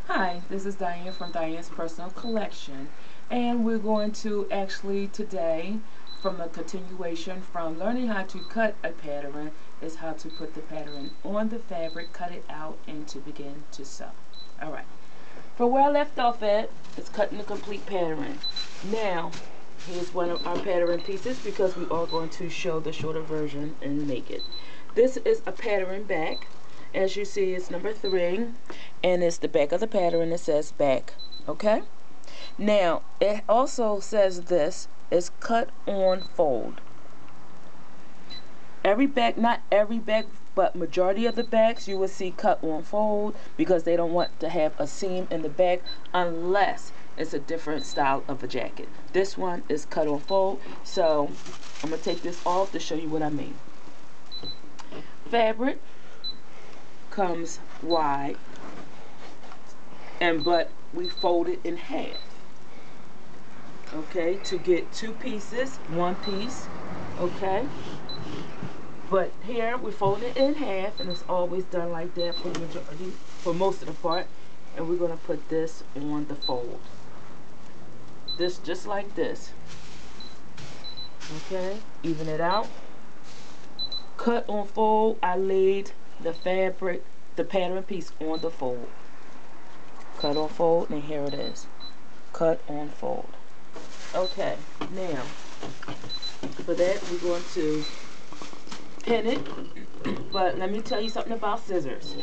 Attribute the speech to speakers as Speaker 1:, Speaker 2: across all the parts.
Speaker 1: Hi, this is Diane from Diane's Personal Collection, and we're going to actually today, from a continuation from learning how to cut a pattern, is how to put the pattern on the fabric, cut it out, and to begin to sew. Alright, from where I left off at, it's cutting the complete pattern. Now, here's one of our pattern pieces because we are going to show the shorter version and make it. This is a pattern back. As you see, it's number 3, and it's the back of the pattern. It says back. Okay. Now it also says this is cut on fold. Every back, not every back, but majority of the backs you will see cut on fold because they don't want to have a seam in the back unless it's a different style of a jacket. This one is cut on fold, so I'm gonna take this off to show you what I mean. Fabric comes wide, but we fold it in half, okay, to get 2 pieces, 1 piece, okay, but here we fold it in half, and it's always done like that for the majority, for most of the part. And we're going to put this on the fold, this just like this, okay, even it out. Cut on fold, I laid the fabric, the pattern piece on the fold. Cut on fold, and here it is. Cut on fold. Okay, now for that we're going to pin it. But let me tell you something about scissors.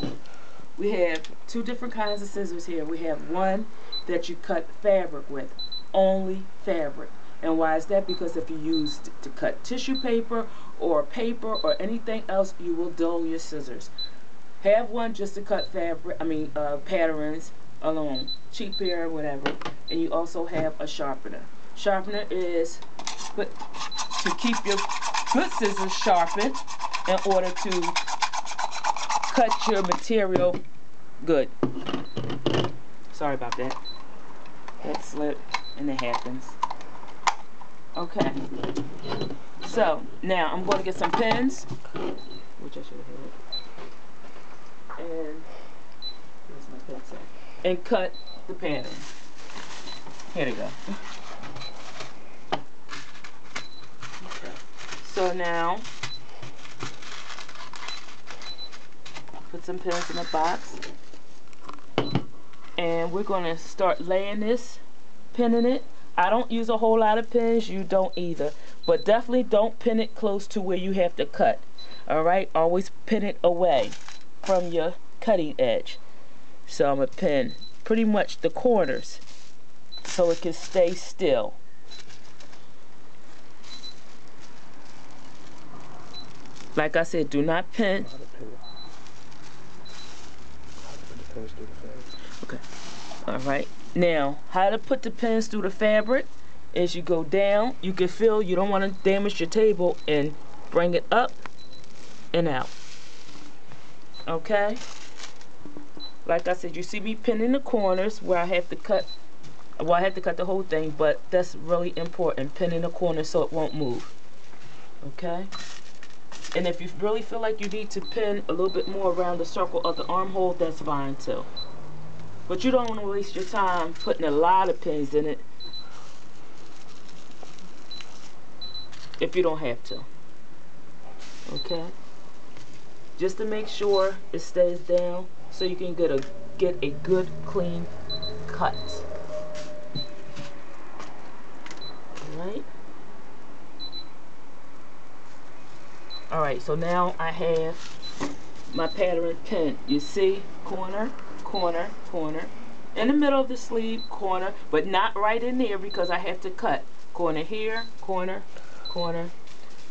Speaker 1: We have 2 different kinds of scissors here. We have one that you cut fabric with, only fabric. And why is that? Because if you use to cut tissue paper or anything else, you will dull your scissors. Have one just to cut fabric, patterns alone, cheap pair, whatever. And you also have a sharpener. Sharpener is to keep your good scissors sharpened in order to cut your material good. Sorry about that. That slipped, and it happens. Okay, so now I'm going to get some pins, which I should have had, and here's my pencil, and cut the pattern. Here we go. Okay. So now, put some pins in the box, and we're going to start laying this, pinning it. I don't use a whole lot of pins, you don't either, but definitely don't pin it close to where you have to cut. Alright, always pin it away from your cutting edge. So I'm going to pin pretty much the corners so it can stay still. Like I said, do not pin. Okay. Alright. Now, how to put the pins through the fabric is you go down. You can feel you don't want to damage your table, and bring it up and out. Okay? Like I said, you see me pinning the corners where I have to cut. Well, I have to cut the whole thing, but that's really important. Pinning the corners so it won't move. Okay? And if you really feel like you need to pin a little bit more around the circle of the armhole, that's fine too. But you don't want to waste your time putting a lot of pins in it if you don't have to. Okay? Just to make sure it stays down so you can get a good clean cut. Alright? Alright, so now I have my pattern pinned. You see? Corner, corner, corner, in the middle of the sleeve, corner, but not right in there because I have to cut. Corner here, corner, corner,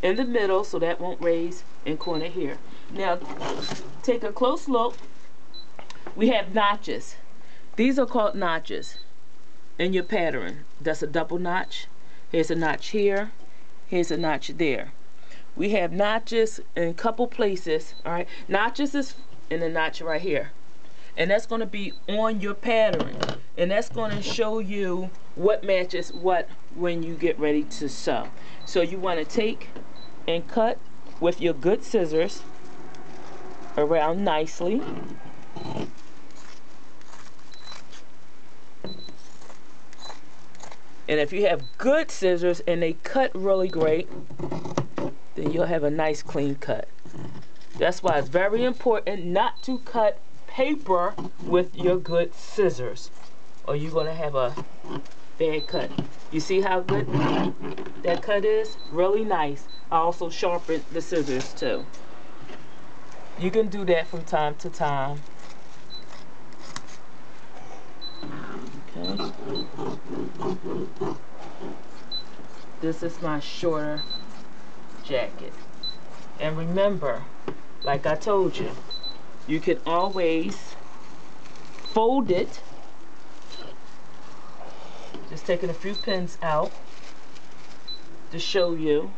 Speaker 1: in the middle so that won't raise, and corner here. Now take a close look. We have notches. These are called notches in your pattern. That's a double notch. Here's a notch here, here's a notch there. We have notches in a couple places. Alright, notches is in the notch right here. And that's going to be on your pattern, and that's going to show you what matches what when you get ready to sew. So you want to take and cut with your good scissors around nicely. And if you have good scissors and they cut really great, then you'll have a nice clean cut. That's why it's very important not to cut paper with your good scissors, or you're going to have a bad cut. You see how good that cut is? Really nice. I also sharpened the scissors too. You can do that from time to time. Okay. This is my shorter jacket. And remember, like I told you, you can always fold it. Just taking a few pins out to show you.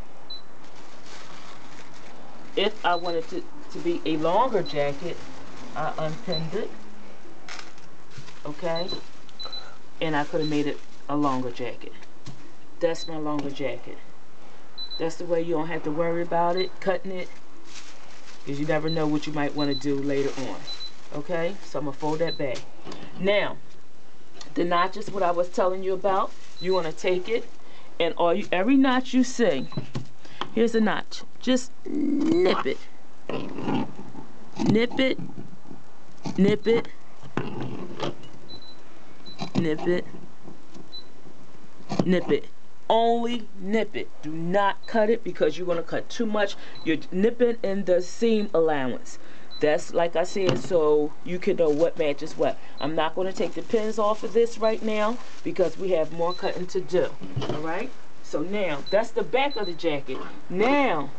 Speaker 1: If I wanted it to be a longer jacket, I unpinned it. Okay? And I could have made it a longer jacket. That's my longer jacket. That's the way you don't have to worry about it, cutting it, because you never know what you might want to do later on. Okay? So I'm going to fold that back. Now, the notch is what I was telling you about. You want to take it, and every notch you see, here's a notch. Just nip it. Nip it. Nip it. Nip it. Nip it. Only nip it. Do not cut it, because you're going to cut too much. You're nipping in the seam allowance. That's like I said, so you can know what matches what. I'm not going to take the pins off of this right now because we have more cutting to do. Alright? So now, that's the back of the jacket. Now,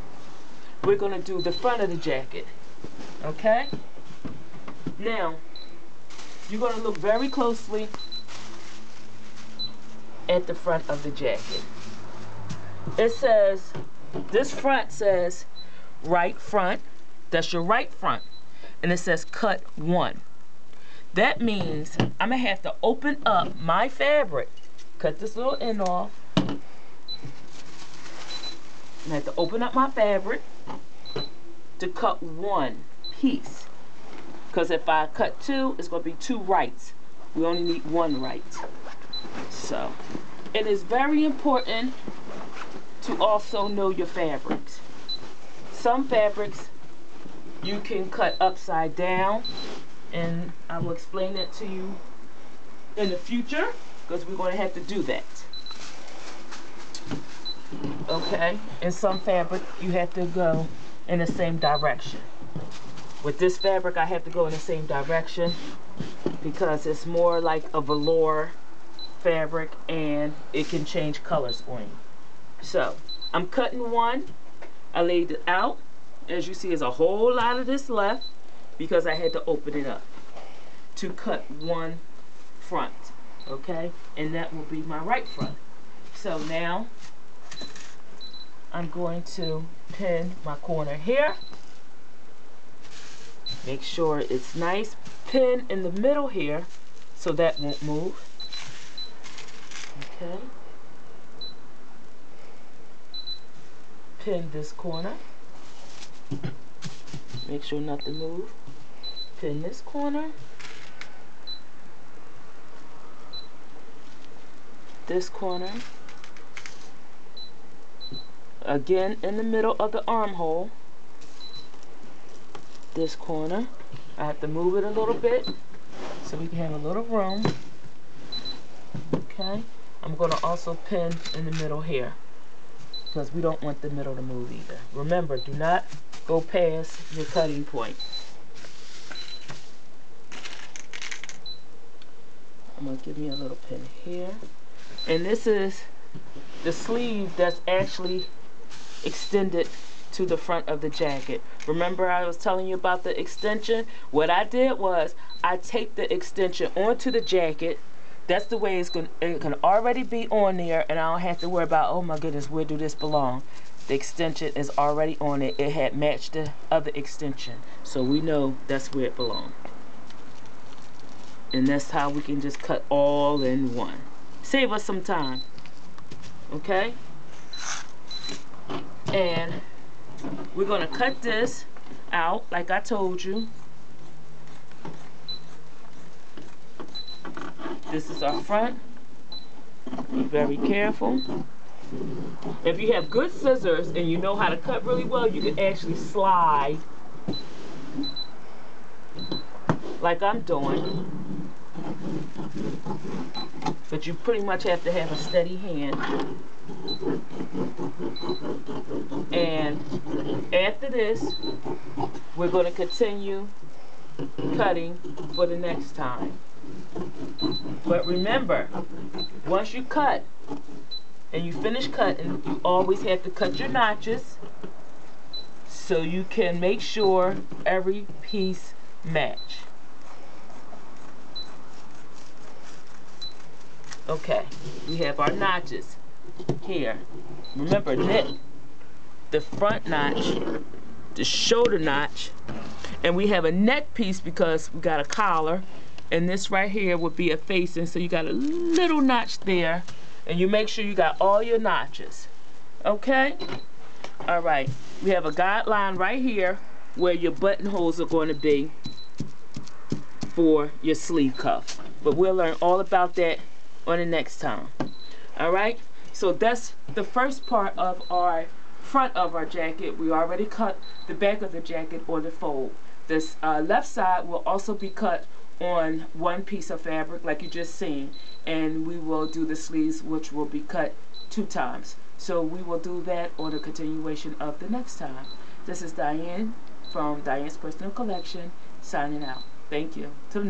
Speaker 1: we're going to do the front of the jacket. Okay? Now, you're going to look very closely at the front of the jacket. It says, this front says right front. That's your right front. And it says cut 1. That means I'm going to have to open up my fabric. Cut this little end off. I'm going to have to open up my fabric to cut 1 piece. Because if I cut 2, it's going to be 2 rights. We only need 1 right. So, it is very important to also know your fabrics. Some fabrics you can cut upside down, and I will explain that to you in the future, because we're going to have to do that. Okay, in some fabric you have to go in the same direction. With this fabric I have to go in the same direction because it's more like a velour fabric and it can change colors on you. So I'm cutting 1. I laid it out. As you see, there's a whole lot of this left because I had to open it up to cut 1 front. Okay, and that will be my right front. So now I'm going to pin my corner here. Make sure it's nice. Pin in the middle here so that won't move. Okay. Pin this corner. Make sure nothing moves. Pin this corner. This corner. Again in the middle of the armhole. This corner. I have to move it a little bit so we can have a little room. Okay. I'm going to also pin in the middle here because we don't want the middle to move either. Remember, do not go past your cutting point. I'm going to give me a little pin here. And this is the sleeve that's actually extended to the front of the jacket. Remember I was telling you about the extension? What I did was I taped the extension onto the jacket. That's the way it can already be on there, and I don't have to worry about, oh my goodness, where do this belong? The extension is already on it. It had matched the other extension, so we know that's where it belongs. And that's how we can just cut all in one. Save us some time. Okay? And we're going to cut this out like I told you. This is our front. Be very careful. If you have good scissors and you know how to cut really well, you can actually slide like I'm doing. But you pretty much have to have a steady hand. And after this, we're going to continue cutting for the next time. But remember, once you cut and you finish cutting, you always have to cut your notches so you can make sure every piece match. Okay, we have our notches here. Remember, knit the front notch, the shoulder notch, and we have a neck piece because we got a collar, and this right here would be a facing, so you got a little notch there, and you make sure you got all your notches. Okay? All right, we have a guideline right here where your buttonholes are going to be for your sleeve cuff, but we'll learn all about that on the next time. All right, so that's the first part of our front of our jacket. We already cut the back of the jacket on the fold. This left side will also be cut on one piece of fabric like you just seen, and we will do the sleeves, which will be cut 2 times. So we will do that on a continuation of the next time. This is Diane from Diane's Personal Collection signing out. Thank you. Till